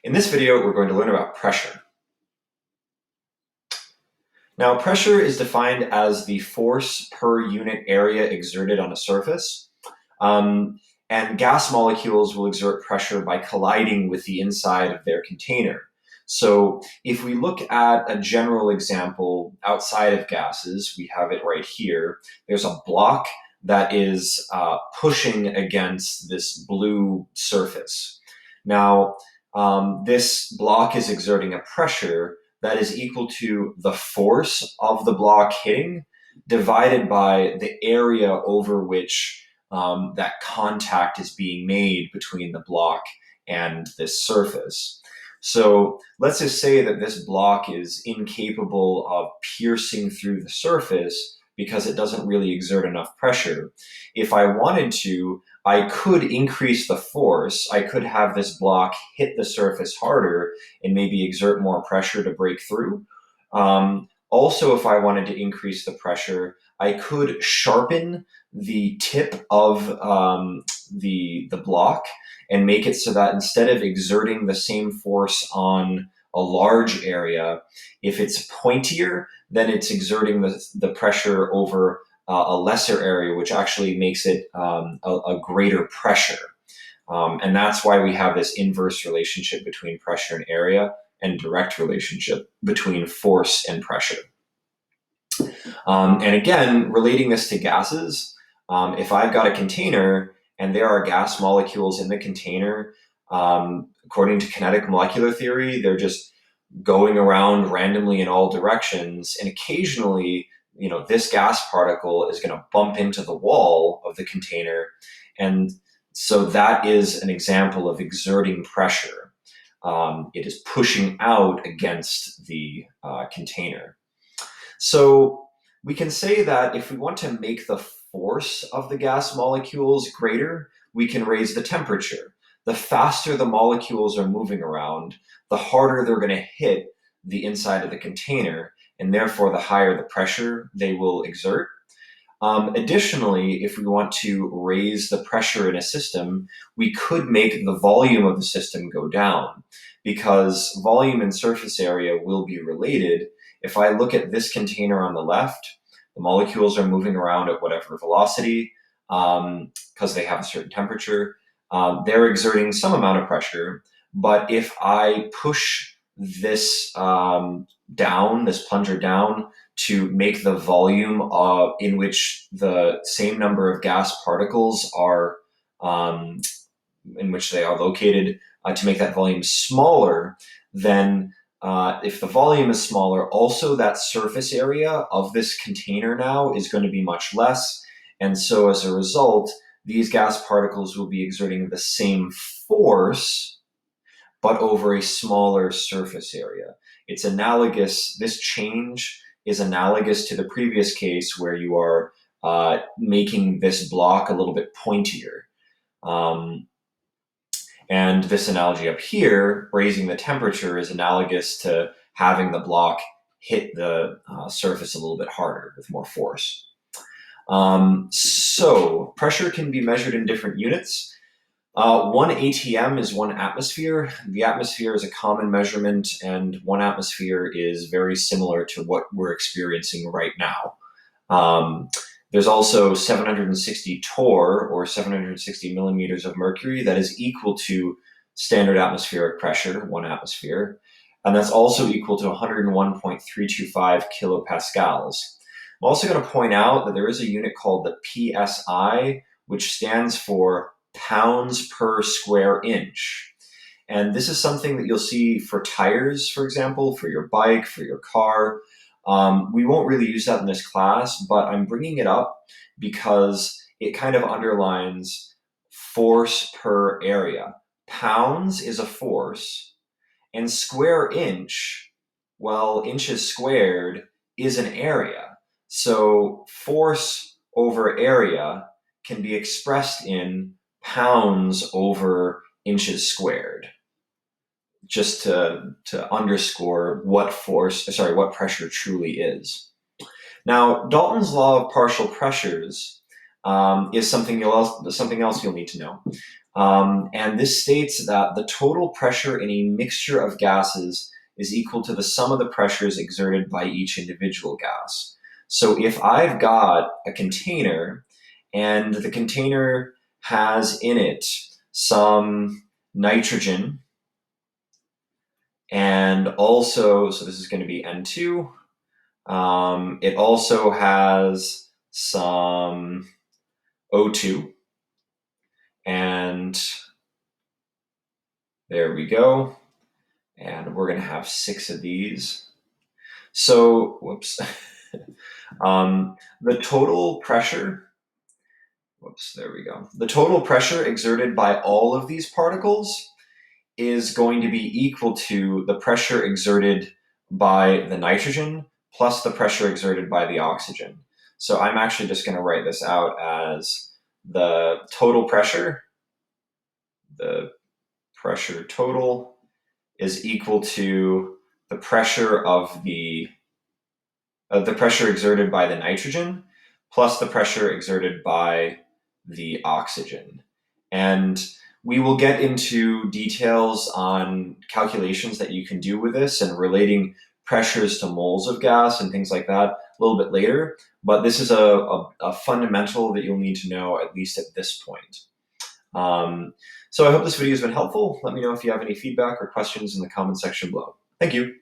In this video, we're going to learn about pressure. Now, pressure is defined as the force per unit area exerted on a surface. And gas molecules will exert pressure by colliding with the inside of their container. So if we look at a general example outside of gases, we have it right here. There's a block that is pushing against this blue surface. Now, this block is exerting a pressure that is equal to the force of the block hitting divided by the area over which that contact is being made between the block and this surface. So let's just say that this block is incapable of piercing through the surface because it doesn't really exert enough pressure. If I wanted to, I could increase the force. I could have this block hit the surface harder and maybe exert more pressure to break through. Also, if I wanted to increase the pressure, I could sharpen the tip of the block and make it so that instead of exerting the same force on a large area, if it's pointier, then it's exerting the pressure over a lesser area, which actually makes it a greater pressure. And that's why we have this inverse relationship between pressure and area and direct relationship between force and pressure. And again, relating this to gases, if I've got a container and there are gas molecules in the container, according to kinetic molecular theory, they're just going around randomly in all directions. And occasionally, this gas particle is going to bump into the wall of the container. And so that is an example of exerting pressure. It is pushing out against the container. So we can say that if we want to make the force of the gas molecules greater, we can raise the temperature. The faster the molecules are moving around, the harder they're going to hit the inside of the container, and therefore the higher the pressure they will exert. Additionally, if we want to raise the pressure in a system, we could make the volume of the system go down, because volume and surface area will be related. If I look at this container on the left, the molecules are moving around at whatever velocity because they have a certain temperature. They're exerting some amount of pressure, but if I push this down, this plunger down, to make the volume in which the same number of gas particles are, in which they are located, to make that volume smaller, then if the volume is smaller, also that surface area of this container now is going to be much less. And so as a result, these gas particles will be exerting the same force, but over a smaller surface area. It's analogous, this change is analogous to the previous case where you are making this block a little bit pointier. And this analogy up here, raising the temperature, is analogous to having the block hit the surface a little bit harder with more force. So pressure can be measured in different units. 1 ATM is 1 atmosphere. The atmosphere is a common measurement, and 1 atmosphere is very similar to what we're experiencing right now. There's also 760 torr, or 760 millimeters of mercury, that is equal to standard atmospheric pressure, 1 atmosphere. And that's also equal to 101.325 kilopascals. I'm also going to point out that there is a unit called the PSI, which stands for pounds per square inch. And this is something that you'll see for tires, for example, for your bike, for your car. We won't really use that in this class, but I'm bringing it up because it kind of underlines force per area. Pounds is a force, and square inch, well, inches squared, is an area. So force over area can be expressed in pounds over inches squared, just to underscore what pressure truly is. Now, Dalton's law of partial pressures is something else you'll need to know. And this states that the total pressure in a mixture of gases is equal to the sum of the pressures exerted by each individual gas. So if I've got a container and the container has in it some nitrogen, and also, so this is going to be N2, it also has some O2, and there we go. And we're going to have 6 of these. So, whoops. The total pressure, there we go. The total pressure exerted by all of these particles is going to be equal to the pressure exerted by the nitrogen plus the pressure exerted by the oxygen. So I'm actually just going to write this out as the total pressure, the pressure total is equal to the pressure of the pressure exerted by the nitrogen plus the pressure exerted by the oxygen. And we will get into details on calculations that you can do with this and relating pressures to moles of gas and things like that a little bit later. But this is a fundamental that you'll need to know at least at this point. So I hope this video has been helpful. Let me know if you have any feedback or questions in the comment section below. Thank you.